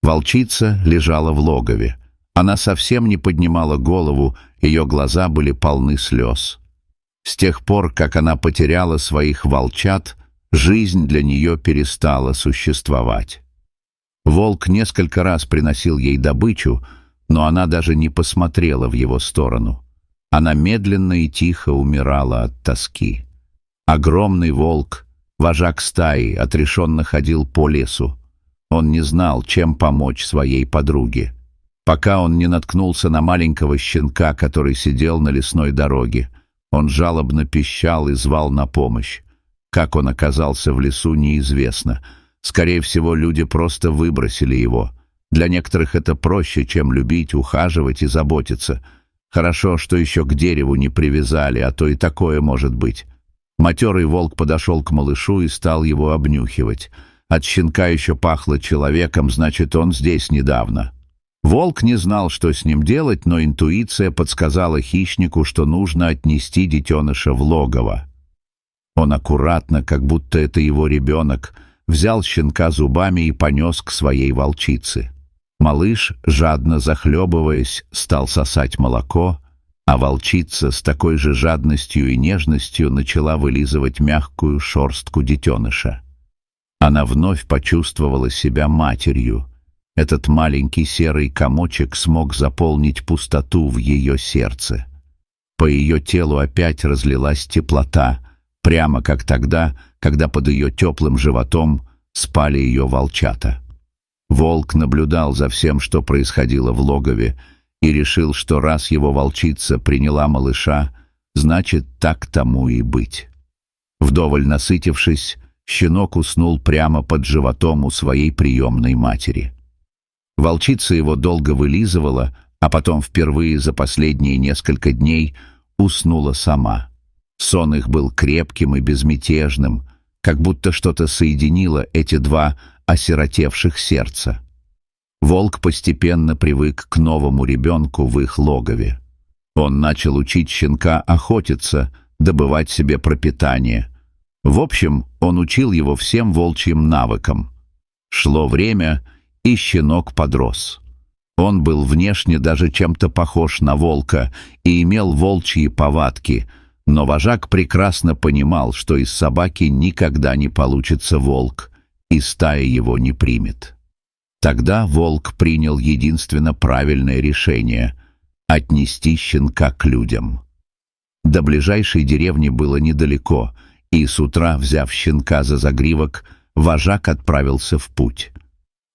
Волчица лежала в логове. Она совсем не поднимала голову, ее глаза были полны слез. С тех пор, как она потеряла своих волчат, жизнь для нее перестала существовать. Волк несколько раз приносил ей добычу, но она даже не посмотрела в его сторону. Она медленно и тихо умирала от тоски. Огромный волк, вожак стаи, отрешенно ходил по лесу. Он не знал, чем помочь своей подруге, пока он не наткнулся на маленького щенка, который сидел на лесной дороге. Он жалобно пищал и звал на помощь. Как он оказался в лесу, неизвестно. Скорее всего, люди просто выбросили его. Для некоторых это проще, чем любить, ухаживать и заботиться. Хорошо, что еще к дереву не привязали, а то и такое может быть. Матерый волк подошел к малышу и стал его обнюхивать. От щенка еще пахло человеком, значит, он здесь недавно. Волк не знал, что с ним делать, но интуиция подсказала хищнику, что нужно отнести детеныша в логово. Он аккуратно, как будто это его ребенок, взял щенка зубами и понес к своей волчице. Малыш, жадно захлебываясь, стал сосать молоко, а волчица с такой же жадностью и нежностью начала вылизывать мягкую шерстку детеныша. Она вновь почувствовала себя матерью. Этот маленький серый комочек смог заполнить пустоту в ее сердце. По ее телу опять разлилась теплота, прямо как тогда, когда под ее теплым животом спали ее волчата. Волк наблюдал за всем, что происходило в логове, и решил, что раз его волчица приняла малыша, значит, так тому и быть. Вдоволь насытившись, щенок уснул прямо под животом у своей приемной матери. Волчица его долго вылизывала, а потом впервые за последние несколько дней уснула сама. Сон их был крепким и безмятежным, как будто что-то соединило эти два осиротевших сердца. Волк постепенно привык к новому ребенку в их логове. Он начал учить щенка охотиться, добывать себе пропитание. В общем, он учил его всем волчьим навыкам. Шло время, и щенок подрос. Он был внешне даже чем-то похож на волка и имел волчьи повадки, но вожак прекрасно понимал, что из собаки никогда не получится волк, и стая его не примет. Тогда волк принял единственно правильное решение — отнести щенка к людям. До ближайшей деревни было недалеко, и с утра, взяв щенка за загривок, вожак отправился в путь.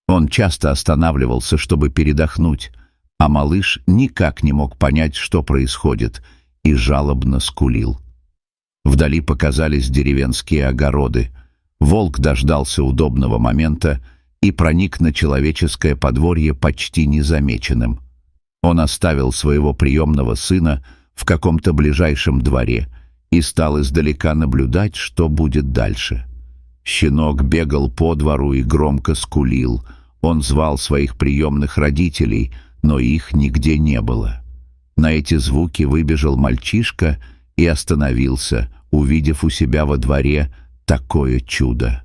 Он часто останавливался, чтобы передохнуть, а малыш никак не мог понять, что происходит, и жалобно скулил. Вдали показались деревенские огороды. Волк дождался удобного момента и проник на человеческое подворье почти незамеченным. Он оставил своего приемного сына в каком-то ближайшем дворе и стал издалека наблюдать, что будет дальше. Щенок бегал по двору и громко скулил. Он звал своих приемных родителей, но их нигде не было. На эти звуки выбежал мальчишка и остановился, увидев у себя во дворе такое чудо.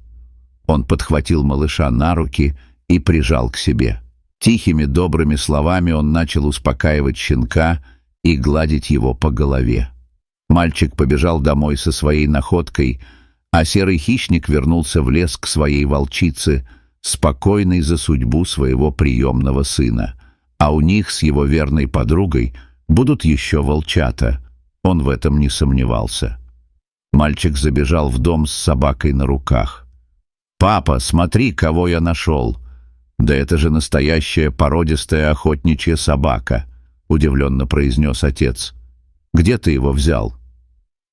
Он подхватил малыша на руки и прижал к себе. Тихими добрыми словами он начал успокаивать щенка и гладить его по голове. Мальчик побежал домой со своей находкой, а серый хищник вернулся в лес к своей волчице, спокойный за судьбу своего приемного сына. А у них с его верной подругой будут еще волчата. Он в этом не сомневался. Мальчик забежал в дом с собакой на руках. «Папа, смотри, кого я нашел!» «Да это же настоящая породистая охотничья собака!» — удивленно произнес отец. «Где ты его взял?»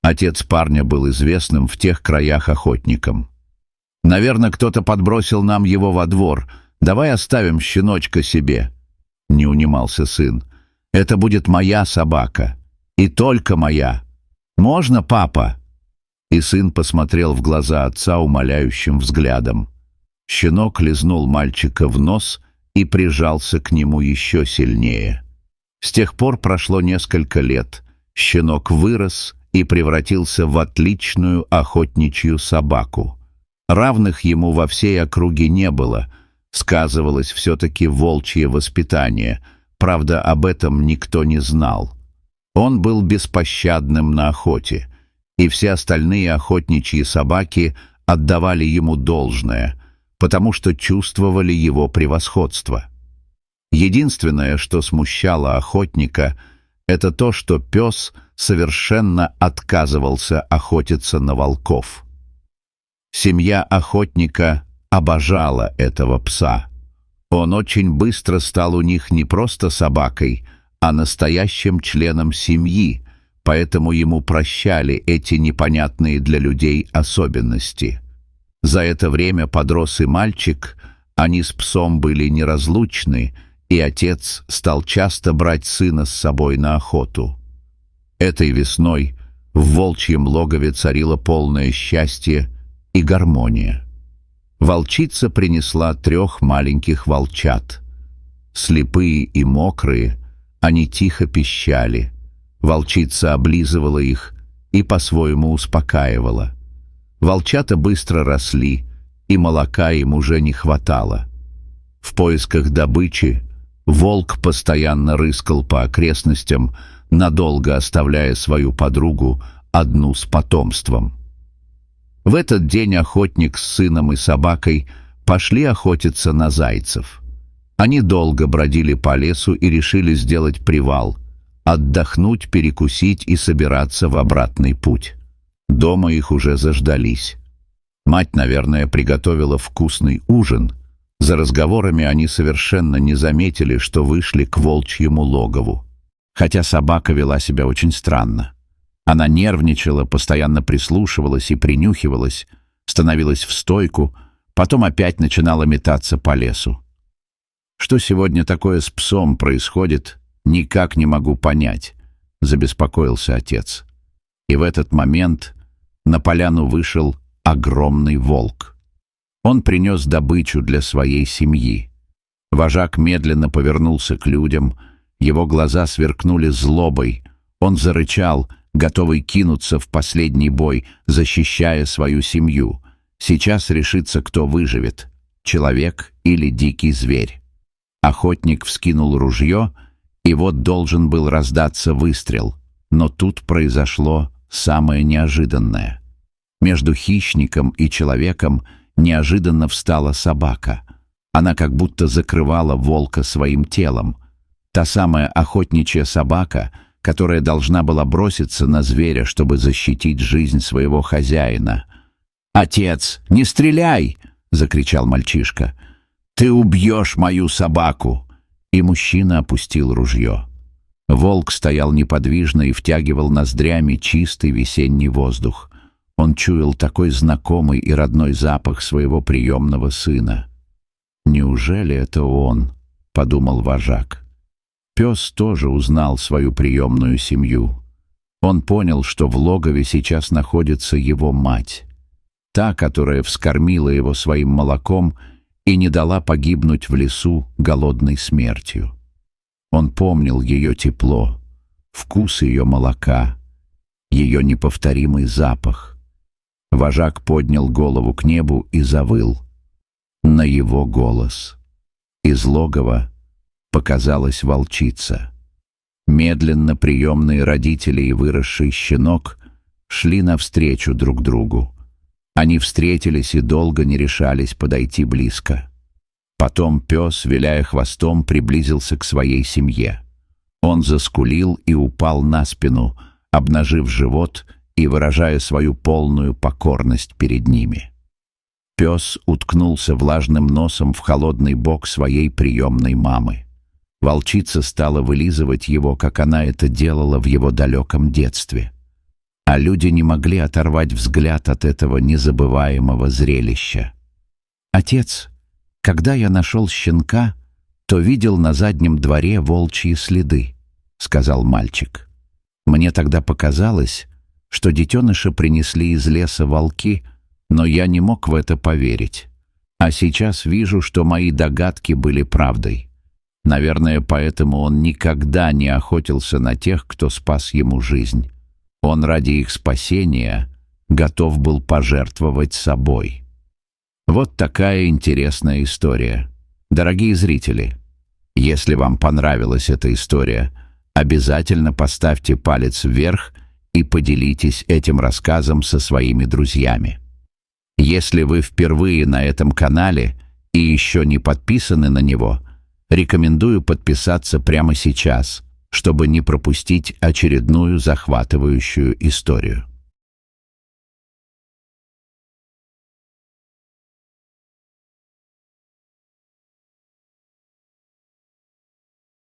Отец парня был известным в тех краях охотником. «Наверное, кто-то подбросил нам его во двор. Давай оставим щеночка себе», — не унимался сын. «Это будет моя собака. И только моя. Можно, папа?» И сын посмотрел в глаза отца умоляющим взглядом. Щенок лизнул мальчика в нос и прижался к нему еще сильнее. С тех пор прошло несколько лет. Щенок вырос и превратился в отличную охотничью собаку. Равных ему во всей округе не было, Сказывалось все-таки волчье воспитание, правда, об этом никто не знал. Он был беспощадным на охоте, и все остальные охотничьи собаки отдавали ему должное, потому что чувствовали его превосходство. Единственное, что смущало охотника, это то, что пес совершенно отказывался охотиться на волков. Семья охотника обожала этого пса. Он очень быстро стал у них не просто собакой, а настоящим членом семьи, поэтому ему прощали эти непонятные для людей особенности. За это время подрос и мальчик, они с псом были неразлучны, и отец стал часто брать сына с собой на охоту. Этой весной в волчьем логове царило полное счастье и гармония. Волчица принесла 3 маленьких волчат. Слепые и мокрые, они тихо пищали. Волчица облизывала их и по-своему успокаивала. Волчата быстро росли, и молока им уже не хватало. В поисках добычи волк постоянно рыскал по окрестностям, надолго оставляя свою подругу одну с потомством. В этот день охотник с сыном и собакой пошли охотиться на зайцев. Они долго бродили по лесу и решили сделать привал, отдохнуть, перекусить и собираться в обратный путь. Дома их уже заждались. Мать, наверное, приготовила вкусный ужин. За разговорами они совершенно не заметили, что вышли к волчьему логову. Хотя собака вела себя очень странно. Она нервничала, постоянно прислушивалась и принюхивалась, становилась в стойку, потом опять начинала метаться по лесу. «Что сегодня такое с псом происходит, никак не могу понять», — забеспокоился отец. И в этот момент на поляну вышел огромный волк. Он принес добычу для своей семьи. Вожак медленно повернулся к людям, его глаза сверкнули злобой, он зарычал, готовый кинуться в последний бой, защищая свою семью. Сейчас решится, кто выживет — человек или дикий зверь. Охотник вскинул ружье, и вот должен был раздаться выстрел. Но тут произошло самое неожиданное. Между хищником и человеком неожиданно встала собака. Она как будто закрывала волка своим телом. Та самая охотничья собака, которая должна была броситься на зверя, чтобы защитить жизнь своего хозяина. «Отец, не стреляй!» — закричал мальчишка. «Ты убьешь мою собаку!» И мужчина опустил ружье. Волк стоял неподвижно и втягивал ноздрями чистый весенний воздух. Он чуял такой знакомый и родной запах своего приемного сына. «Неужели это он?» — подумал вожак. Пес тоже узнал свою приемную семью. Он понял, что в логове сейчас находится его мать, та, которая вскормила его своим молоком и не дала погибнуть в лесу голодной смертью. Он помнил ее тепло, вкус ее молока, ее неповторимый запах. Вожак поднял голову к небу и завыл. На его голос. Из логова показалась волчица. Медленно приемные родители и выросший щенок шли навстречу друг другу. Они встретились и долго не решались подойти близко. Потом пес, виляя хвостом, приблизился к своей семье. Он заскулил и упал на спину, обнажив живот и выражая свою полную покорность перед ними. Пес уткнулся влажным носом в холодный бок своей приемной мамы. Волчица стала вылизывать его, как она это делала в его далеком детстве. А люди не могли оторвать взгляд от этого незабываемого зрелища. «Отец, когда я нашел щенка, то видел на заднем дворе волчьи следы», — сказал мальчик. «Мне тогда показалось, что детеныша принесли из леса волки, но я не мог в это поверить. А сейчас вижу, что мои догадки были правдой. Наверное, поэтому он никогда не охотился на тех, кто спас ему жизнь. Он ради их спасения готов был пожертвовать собой». Вот такая интересная история. Дорогие зрители, если вам понравилась эта история, обязательно поставьте палец вверх и поделитесь этим рассказом со своими друзьями. Если вы впервые на этом канале и еще не подписаны на него, рекомендую подписаться прямо сейчас, чтобы не пропустить очередную захватывающую историю.